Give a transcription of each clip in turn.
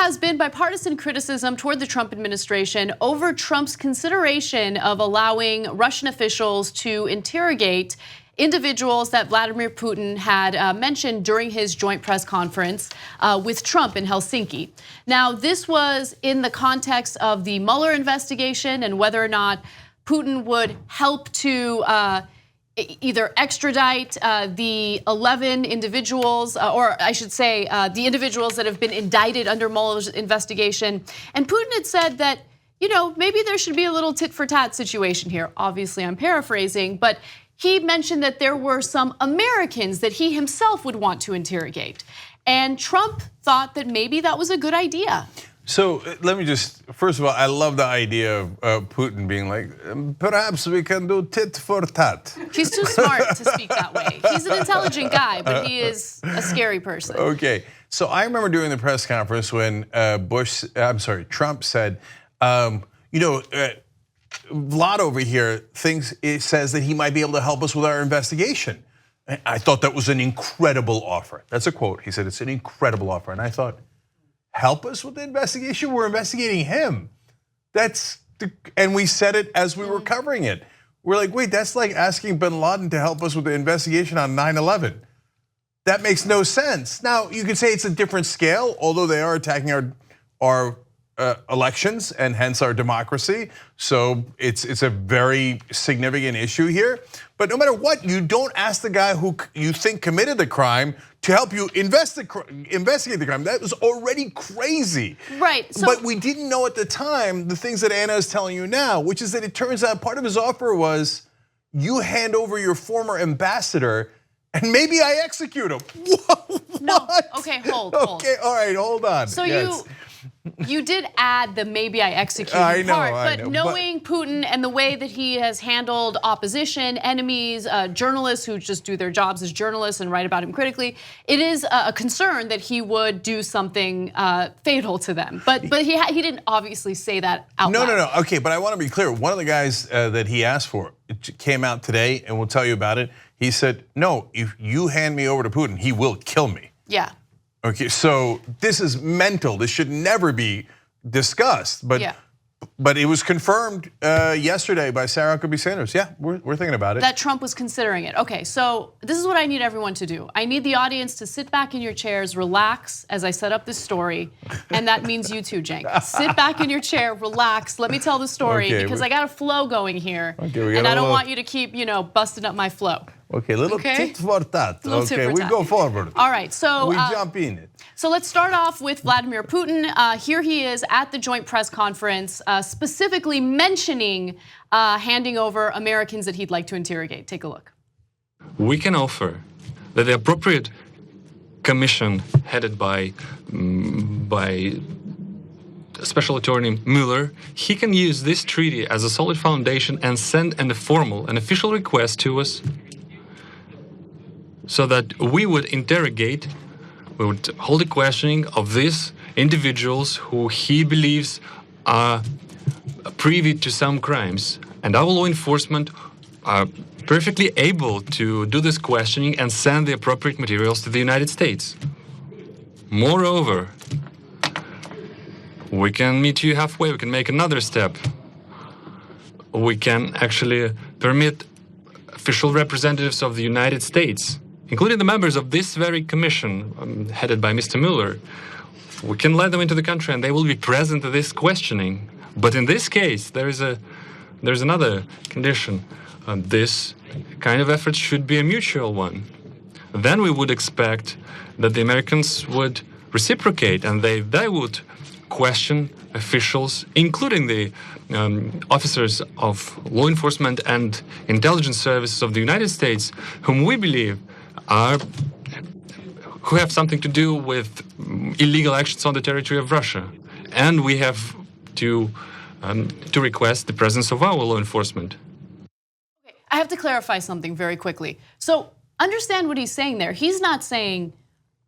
has been bipartisan criticism toward the Trump administration over Trump's consideration of allowing Russian officials to interrogate individuals that Vladimir Putin had mentioned during his joint press conference with Trump in Helsinki. Now, this was in the context of the Mueller investigation and whether or not Putin would help to either extradite the 11 individuals, or I should say the individuals that have been indicted under Mueller's investigation. And Putin had said that, maybe there should be a little tit for tat situation here. Obviously, I'm paraphrasing, but he mentioned that there were some Americans that he himself would want to interrogate. And Trump thought that maybe that was a good idea. So let me just, first of all, I love the idea of Putin being like, perhaps we can do tit for tat. He's too smart to speak that way. He's an intelligent guy, but he is a scary person. Okay, so I remember during the press conference when Trump said, Vlad over here says that he might be able to help us with our investigation. I thought that was an incredible offer. That's a quote. He said it's an incredible offer, and I thought, help us with the investigation? We're investigating him. And we said it as we were covering it. We're like, wait, that's like asking bin Laden to help us with the investigation on 9/11. That makes no sense. Now, you could say it's a different scale, although they are attacking our elections and hence our democracy. So it's a very significant issue here. But no matter what, you don't ask the guy who you think committed the crime to help you investigate the crime. That was already crazy. Right. But we didn't know at the time the things that Anna is telling you now, which is that it turns out part of his offer was you hand over your former ambassador and maybe I execute him. What? No, okay, hold. Okay, all right, hold on. So you did add the maybe I execute part, but knowing Putin and the way that he has handled opposition, enemies, journalists who just do their jobs as journalists and write about him critically, it is a concern that he would do something fatal to them. But he didn't obviously say that out loud. No. Okay, but I want to be clear. One of the guys that he asked for, it came out today, and we'll tell you about it. He said, no, if you hand me over to Putin, he will kill me. Yeah. Okay, so this is mental. This should never be discussed. But it was confirmed yesterday by Sarah Huckabee Sanders. Yeah, we're thinking about it. That Trump was considering it. Okay, so this is what I need everyone to do. I need the audience to sit back in your chairs, relax as I set up this story. And that means you too, Cenk. Sit back in your chair, relax. Let me tell the story because I got a flow going here. Okay, and I don't want you to keep, busting up my flow. Okay, little tit for tat. Okay, we go forward. All right, so we jump in it. So let's start off with Vladimir Putin. Here he is at the joint press conference, specifically mentioning handing over Americans that he'd like to interrogate. Take a look. We can offer that the appropriate commission headed by Special Attorney Mueller, he can use this treaty as a solid foundation and send an official request to us so that we would interrogate, we would hold a questioning of these individuals who he believes are privy to some crimes. And our law enforcement are perfectly able to do this questioning and send the appropriate materials to the United States. Moreover, we can meet you halfway, we can make another step. We can actually permit official representatives of the United States, including the members of this very commission headed by Mr. Mueller, we can let them into the country and they will be present at this questioning. But in this case, there's another condition. This kind of effort should be a mutual one. Then we would expect that the Americans would reciprocate and they would question officials, including the officers of law enforcement and intelligence services of the United States, whom we believe who have something to do with illegal actions on the territory of Russia. And we have to request the presence of our law enforcement. Okay, I have to clarify something very quickly. So understand what he's saying there. He's not saying,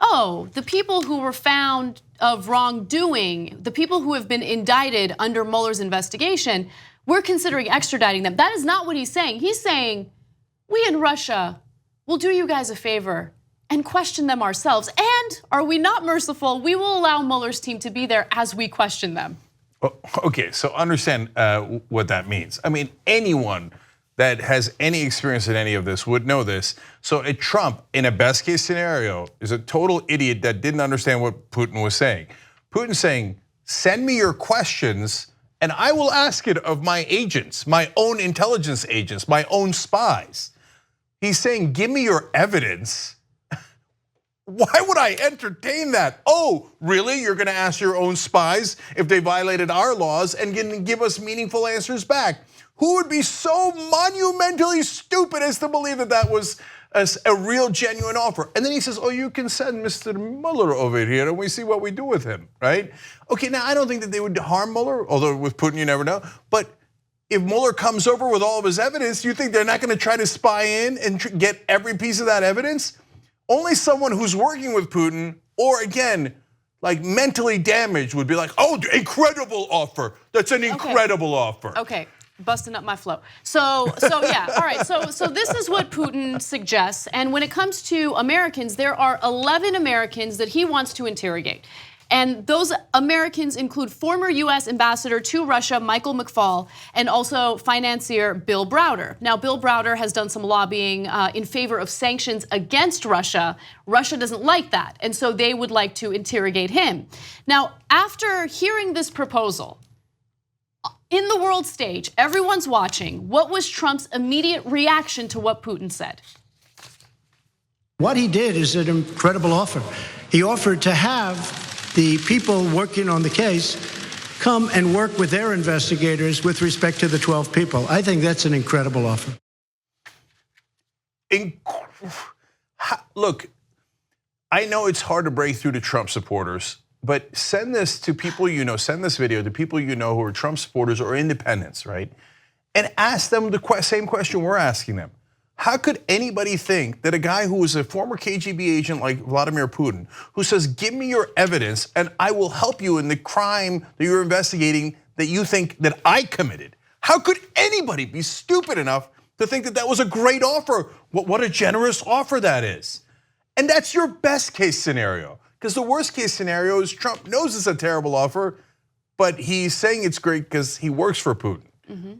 oh, the people who were found of wrongdoing, the people who have been indicted under Mueller's investigation, we're considering extraditing them. That is not what he's saying. He's saying, we in Russia will do you guys a favor and question them ourselves? And are we not merciful? We will allow Mueller's team to be there as we question them. Okay, so understand what that means. I mean, anyone that has any experience in any of this would know this. So Trump, in a best case scenario, is a total idiot that didn't understand what Putin was saying. Putin's saying, send me your questions and I will ask it of my agents, my own intelligence agents, my own spies. He's saying, give me your evidence. Why would I entertain that? Oh, really? You're gonna ask your own spies if they violated our laws and give us meaningful answers back? Who would be so monumentally stupid as to believe that that was a real, genuine offer? And then he says, oh, you can send Mr. Mueller over here and we see what we do with him, right? Okay, now I don't think that they would harm Mueller, although with Putin you never know. But if Mueller comes over with all of his evidence, you think they're not gonna try to spy in and get every piece of that evidence? Only someone who's working with Putin, or again, like mentally damaged, would be like, oh, incredible offer. That's an incredible offer. Okay, busting up my flow. So yeah, all right, so this is what Putin suggests. And when it comes to Americans, there are 11 Americans that he wants to interrogate. And those Americans include former US Ambassador to Russia, Michael McFaul, and also financier Bill Browder. Now, Bill Browder has done some lobbying in favor of sanctions against Russia. Russia doesn't like that, and so they would like to interrogate him. Now, after hearing this proposal, in the world stage, everyone's watching. What was Trump's immediate reaction to what Putin said? What he did is an incredible offer. He offered to have the people working on the case come and work with their investigators with respect to the 12 people. I think that's an incredible offer. Look, I know it's hard to break through to Trump supporters, but send this to people you know, send this video to people you know who are Trump supporters or independents, right? And ask them the same question we're asking them. How could anybody think that a guy who was a former KGB agent like Vladimir Putin, who says, give me your evidence and I will help you in the crime that you're investigating that you think that I committed? How could anybody be stupid enough to think that that was a great offer? What a generous offer that is. And that's your best case scenario. Because the worst case scenario is Trump knows it's a terrible offer, but he's saying it's great because he works for Putin.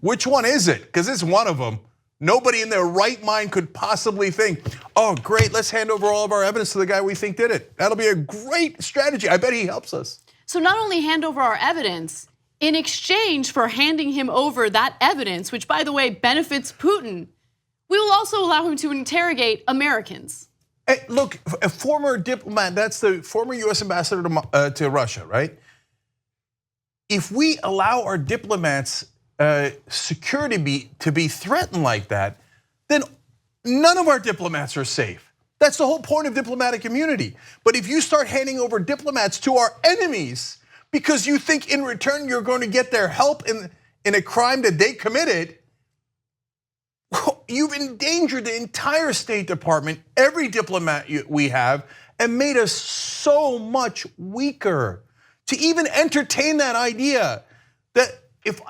Which one is it? Because it's one of them. Nobody in their right mind could possibly think, oh, great, let's hand over all of our evidence to the guy we think did it. That'll be a great strategy. I bet he helps us. So not only hand over our evidence, in exchange for handing him over that evidence, which by the way benefits Putin, we will also allow him to interrogate Americans. Hey, look, a former diplomat, that's the former US ambassador to Russia, right? If we allow our diplomats security to be threatened like that, then none of our diplomats are safe. That's the whole point of diplomatic immunity. But if you start handing over diplomats to our enemies because you think in return you're going to get their help in a crime that they committed, you've endangered the entire State Department, every diplomat we have, and made us so much weaker to even entertain that idea that if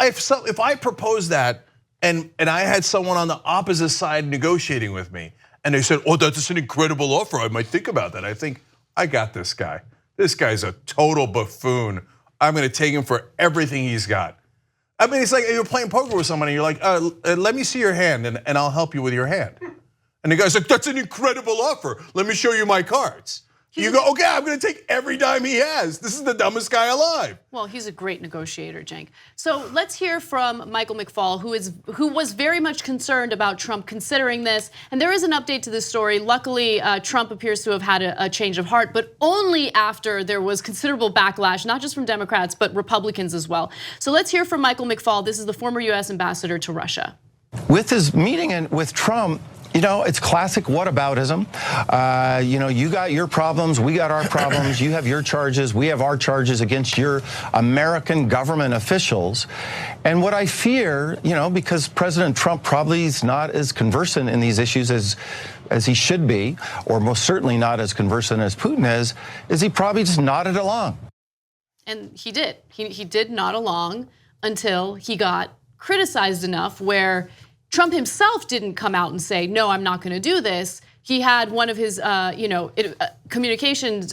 I proposed that and I had someone on the opposite side negotiating with me and they said, oh, that's just an incredible offer, I might think about that. I think, I got this guy. This guy's a total buffoon. I'm gonna take him for everything he's got. I mean, it's like you're playing poker with somebody, you're like, let me see your hand and I'll help you with your hand. And the guy's like, that's an incredible offer. Let me show you my cards. You go, okay, I'm gonna take every dime he has. This is the dumbest guy alive. Well, he's a great negotiator, Cenk. So let's hear from Michael McFaul, who was very much concerned about Trump considering this. And there is an update to this story. Luckily, Trump appears to have had a change of heart, but only after there was considerable backlash, not just from Democrats, but Republicans as well. So let's hear from Michael McFaul. This is the former US ambassador to Russia. With his meeting with Trump, you know, it's classic whataboutism. You know, you got your problems, we got our problems, you have your charges, we have our charges against your American government officials. And what I fear, you know, because President Trump probably is not as conversant in these issues as he should be, or most certainly not as conversant as Putin is he probably just nodded along. And he did. He did nod along until he got criticized enough where Trump himself didn't come out and say, no, I'm not gonna do this. he had one of his communications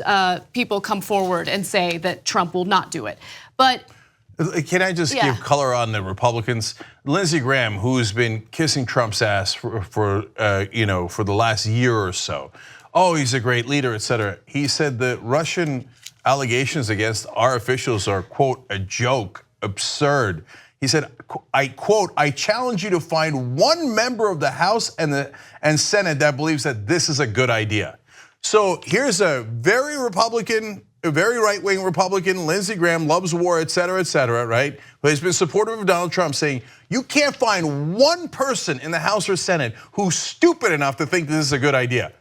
people come forward and say that Trump will not do it. But can I just give color on the Republicans? Lindsey Graham, who's been kissing Trump's ass for the last year or so. Oh, he's a great leader, et cetera. He said the Russian allegations against our officials are, quote, a joke, absurd. He said, I quote, I challenge you to find one member of the House and Senate that believes that this is a good idea. So here's a very Republican, a very right-wing Republican, Lindsey Graham, loves war, et cetera, right? But he's been supportive of Donald Trump, saying you can't find one person in the House or Senate who's stupid enough to think this is a good idea.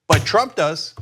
But Trump does.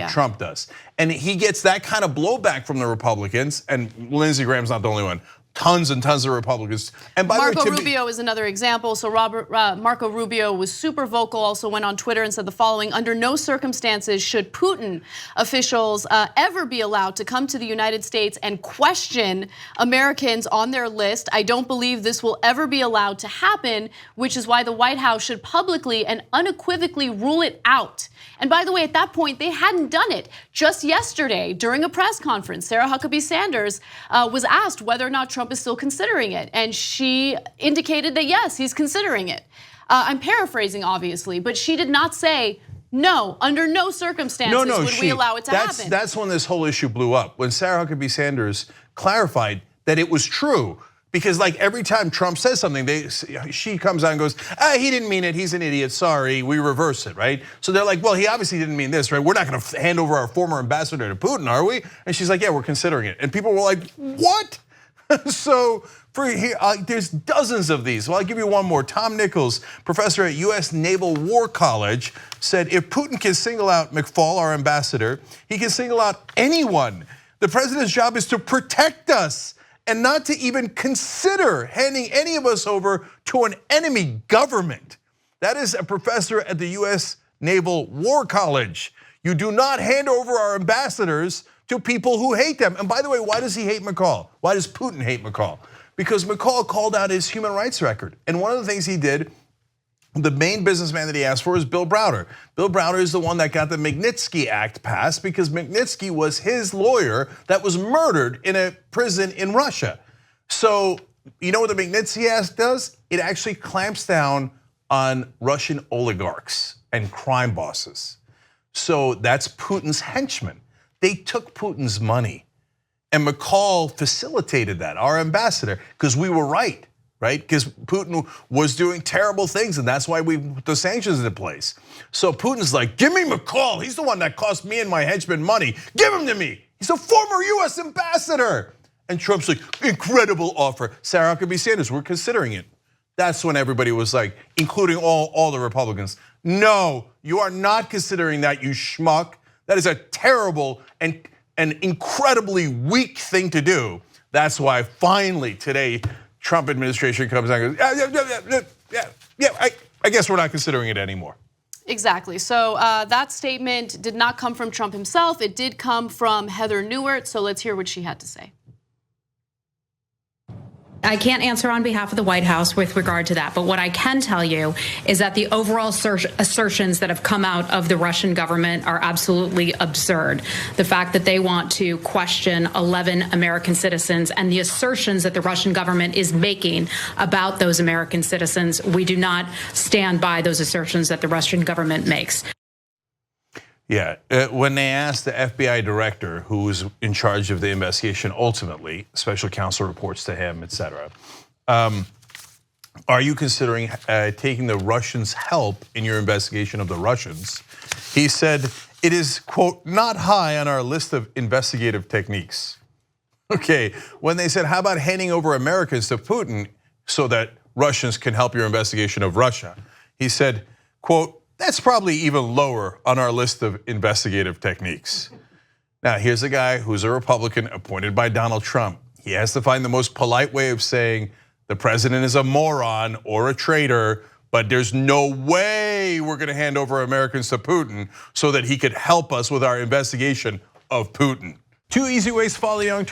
Trump does. And he gets that kind of blowback from the Republicans, and Lindsey Graham's not the only one. Tons and tons of Republicans. And by Marco the way, Rubio is another example. So Marco Rubio was super vocal, also went on Twitter and said the following: under no circumstances should Putin officials ever be allowed to come to the United States and question Americans on their list. I don't believe this will ever be allowed to happen, which is why the White House should publicly and unequivocally rule it out. And by the way, at that point, they hadn't done it. Just yesterday, during a press conference, Sarah Huckabee Sanders was asked whether or not Trump is still considering it. And she indicated that yes, he's considering it. I'm paraphrasing, obviously, but she did not say, no, under no circumstances would we allow it to happen. That's when this whole issue blew up, when Sarah Huckabee Sanders clarified that it was true. Because like every time Trump says something, she comes out and goes, he didn't mean it, he's an idiot, sorry, we reverse it, right? So they're like, well, he obviously didn't mean this, right? We're not gonna hand over our former ambassador to Putin, are we? And she's like, yeah, we're considering it. And people were like, what? So there's dozens of these. Well, I'll give you one more. Tom Nichols, professor at US Naval War College, said if Putin can single out McFaul, our ambassador, he can single out anyone. The president's job is to protect us and not to even consider handing any of us over to an enemy government. That is a professor at the US Naval War College. You do not hand over our ambassadors to people who hate them. And by the way, why does he hate McCall? Why does Putin hate McCall? Because McCall called out his human rights record. And one of the things he did, the main businessman that he asked for is Bill Browder. Bill Browder is the one that got the Magnitsky Act passed because Magnitsky was his lawyer that was murdered in a prison in Russia. So you know what the Magnitsky Act does? It actually clamps down on Russian oligarchs and crime bosses. So that's Putin's henchmen. They took Putin's money. And McCall facilitated that, our ambassador, because we were right? Because Putin was doing terrible things, and that's why we put the sanctions into place. So Putin's like, give me McCall. He's the one that cost me and my henchmen money. Give him to me. He's a former US ambassador. And Trump's like, incredible offer. Sarah Huckabee Sanders, we're considering it. That's when everybody was like, including all the Republicans, no, you are not considering that, you schmuck. That is a terrible and incredibly weak thing to do. That's why finally today, Trump administration comes out and goes, I guess we're not considering it anymore. Exactly. So that statement did not come from Trump himself. It did come from Heather Nauert. So let's hear what she had to say. I can't answer on behalf of the White House with regard to that, but what I can tell you is that the overall assertions that have come out of the Russian government are absolutely absurd. The fact that they want to question 11 American citizens and the assertions that the Russian government is making about those American citizens, we do not stand by those assertions that the Russian government makes. Yeah, when they asked the FBI director, who was in charge of the investigation ultimately, special counsel reports to him, et cetera, are you considering taking the Russians' help in your investigation of the Russians? He said, it is, quote, not high on our list of investigative techniques. Okay, when they said, how about handing over Americans to Putin so that Russians can help your investigation of Russia? He said, quote, that's probably even lower on our list of investigative techniques. Now, here's a guy who's a Republican appointed by Donald Trump. He has to find the most polite way of saying the president is a moron or a traitor, but there's no way we're gonna hand over Americans to Putin so that he could help us with our investigation of Putin. 2 easy ways to follow Young Turks.